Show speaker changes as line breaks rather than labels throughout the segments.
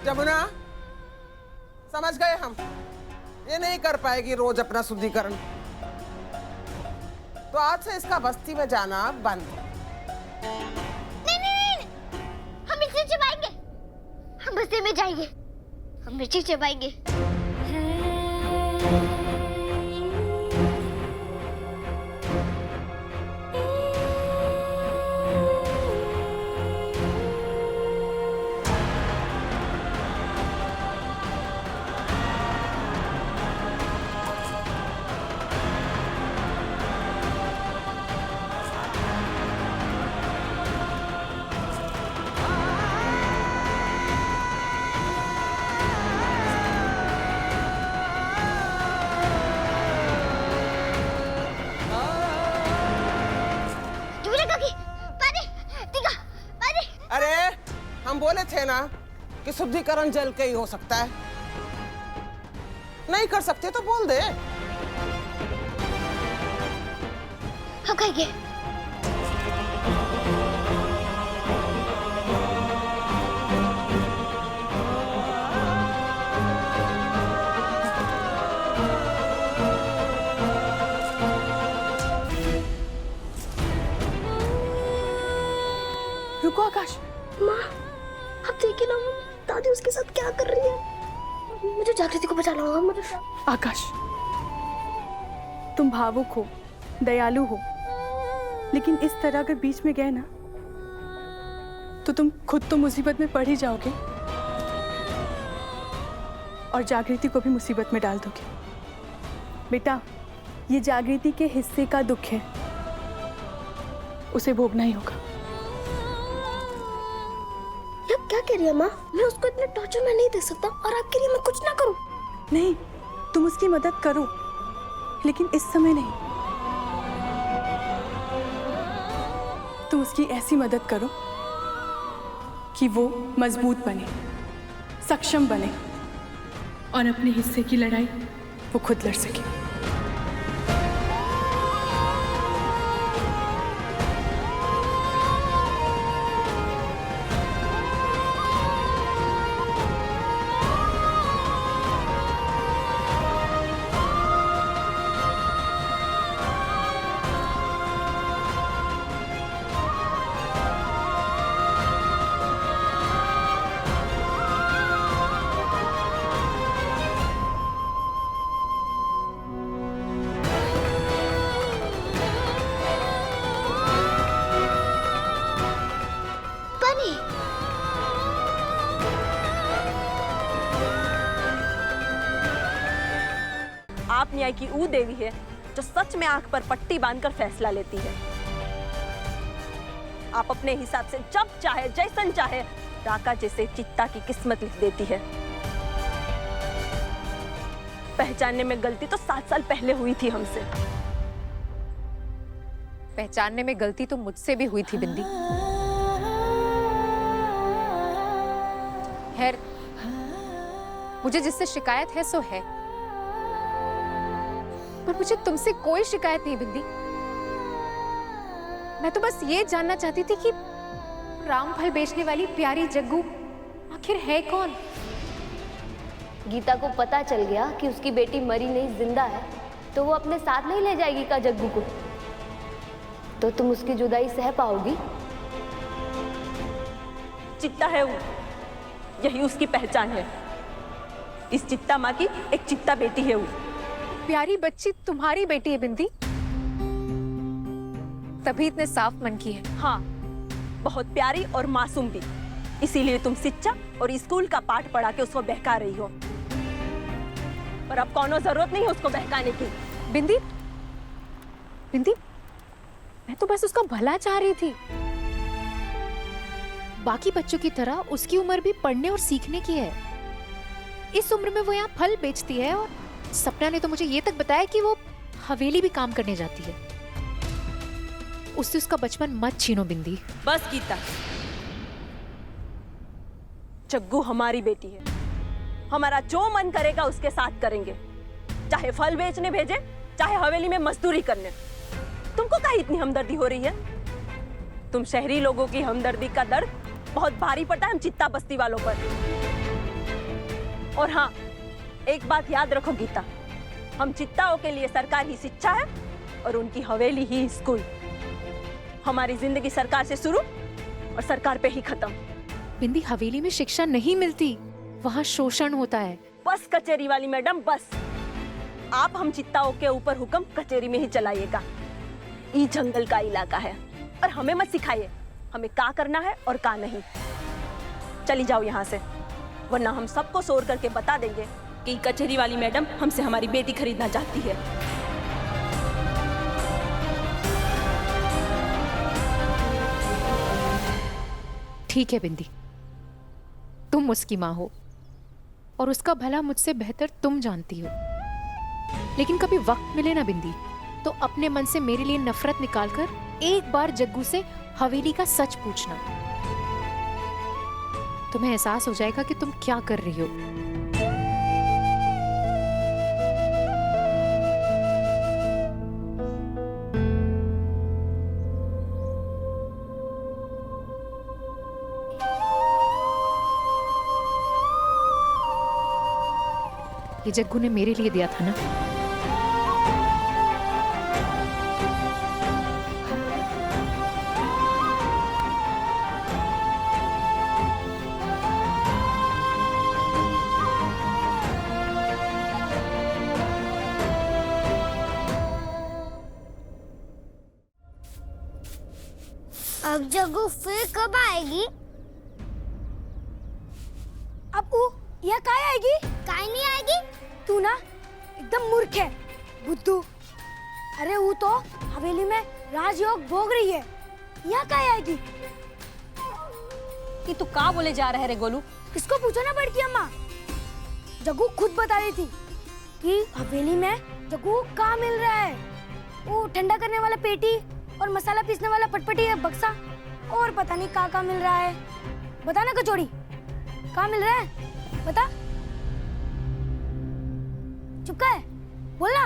जमुना, समझ गए हम। ये नहीं कर पाएगी रोज अपना शुद्धिकरण, तो आज से इसका बस्ती में जाना बंद।
नहीं नहीं नहीं, हम मिर्ची चबाएंगे, हम बस्ती में जाएंगे, हम मिर्ची चबाएंगे।
अरे हम बोले थे ना कि शुद्धिकरण जल के ही हो सकता है। नहीं कर सकते तो बोल दे।
हम कहेंगे।
रुको आकाश।
माँ, आप देखिए ना दादी उसके साथ क्या कर रही है। मुझे जागृति को बचाना होगा। मुझे
आकाश, तुम भावुक हो, दयालु हो, लेकिन इस तरह अगर बीच में गए ना तो तुम खुद तो मुसीबत में पड़ ही जाओगे और जागृति को भी मुसीबत में डाल दोगे। बेटा, ये जागृति के हिस्से का दुख है, उसे भोगना ही होगा।
क्या कह रही है माँ? मैं उसको इतने टॉर्चर में नहीं दे सकता और आपके लिए मैं कुछ ना करूं।
नहीं, तुम उसकी मदद करो, लेकिन इस समय नहीं। तुम उसकी ऐसी मदद करो कि वो मजबूत बने, सक्षम बने और अपने हिस्से की लड़ाई वो खुद लड़ सके।
आप न्याय की वो देवी है जो सच में आंख पर पट्टी बांधकर फैसला लेती है। आप अपने हिसाब से जब चाहे जैसन चाहे राका जैसे चित्ता की किस्मत लिख देती है। पहचानने में गलती तो 7 साल पहले हुई थी हमसे।
पहचानने में गलती तो मुझसे भी हुई थी बिंदी। खैर, मुझे जिससे शिकायत है सो है, पर मुझे तुमसे कोई शिकायत नहीं बिंदी। मैं तो बस ये जानना चाहती थी कि रामफल बेचने वाली प्यारी जग्गू आखिर है कौन?
गीता को पता चल गया कि उसकी बेटी मरी नहीं जिंदा है, तो वो अपने साथ नहीं ले जाएगी का जग्गू को? तो तुम उसकी जुदाई सह पाओगी?
चित्ता है वो, यही उसकी पहचान है। इस चित्ता माँ की एक चित्ता बेटी है वो।
प्यारी बच्ची तुम्हारी बेटी है बिंदी, तभी इतने साफ मन की है।
हाँ, बहुत प्यारी और मासूम भी। इसीलिए तुम शिक्षा और स्कूल का पाठ पढ़ा के उसको बहका रही हो, पर अब कोनो जरूरत नहीं है उसको बहकाने की।
बिंदी, बिंदी, मैं तो बस उसका भला चाह रही थी। बाकी बच्चों की तरह उसकी उम्र भी पढ़ने और सीखने की है। इस उम्र में वो यहाँ फल बेचती है और सपना ने तो मुझे ये तक बताया कि वो हवेली भी काम करने जाती है। उससे उसका बचपन मत छीनो बिंदी।
बस गीता, जग्गू हमारी बेटी है। हमारा जो मन करेगा उसके साथ करेंगे, चाहे फल बेचने भेजे, चाहे हवेली में मजदूरी करने। तुमको काहे इतनी हमदर्दी हो रही है? तुम शहरी लोगों की हमदर्दी का दर्द बहुत भारी पड़ता है हम चित्ता बस्ती वालों पर। और हाँ, एक बात याद रखो गीता, हम चित्ताओं के लिए सरकार ही शिक्षा है और उनकी हवेली ही स्कूल। हमारी जिंदगी सरकार से शुरू और सरकार पे ही खत्म।
बिंदी, हवेली में शिक्षा नहीं मिलती, वहाँ शोषण होता है।
बस कचेरी वाली मैडम, बस। आप हम चित्ताओं के ऊपर हुक्म कचेरी में ही चलाइएगा। ये जंगल का इलाका है और हमें मत सिखाइए हमें क्या करना है और क्या नहीं। चली जाओ यहाँ से, वरना हम सबको शोर करके बता देंगे कि कचेरी वाली मैडम हमसे हमारी बेटी खरीदना चाहती है।
ठीक है बिंदी, तुम उसकी माँ हो और उसका भला मुझसे बेहतर तुम जानती हो। लेकिन कभी वक्त मिले ना बिंदी, तो अपने मन से मेरे लिए नफरत निकालकर एक बार जग्गू से हवेली का सच पूछना। तुम्हें एहसास हो जाएगा कि तुम क्या कर रही हो। ये जग्गू ने मेरे लिए दिया था ना।
अब जग्गू फिर कब आएगी?
अब यह काय आएगी?
काहे नहीं आएगी?
तू ना एकदम मूर्ख है बुद्धू। अरे वो तो हवेली में राजयोग भोग रही है, यह काय आएगी?
कि तू क्या बोले जा रहे रे गोलू?
इसको पूछो ना बड़की अम्मा। जग्गू खुद बता रही थी कि हवेली में जग्गू को क्या मिल रहा है। वो ठंडा करने वाला पेटी और मसाला पीसने वाला पटपटी है बक्सा, और पता नहीं क्या मिल रहा है। बता ना कचौड़ी, क्या मिल रहा है बता। चुप का है, बोलना।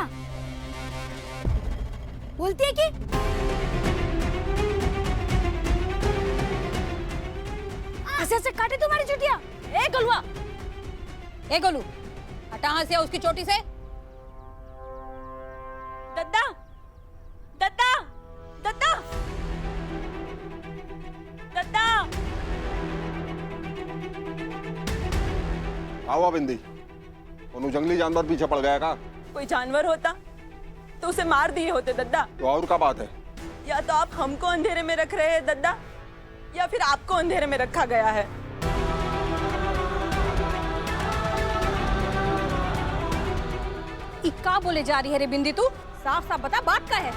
बोलती है कि ऐसे काटे तुम्हारी चुटिया।
ए गोलुआ, ए गोलू, हटा हाथ से उसकी चोटी से।
दद्दा, दद्दा, दद्दा, दद्दा।
आवा बिंदी, उन्हें जंगली जानवर पीछे पड़ गया का?
कोई जानवर होता तो उसे मार दिए होते दद्दा।
तो और क्या बात है?
या तो आप हमको अंधेरे में रख रहे हैं दद्दा, या फिर आपको अंधेरे में रखा गया है।
क्या बोले जा रही है रे बिंदी तू? साफ साफ बता, बात क्या है?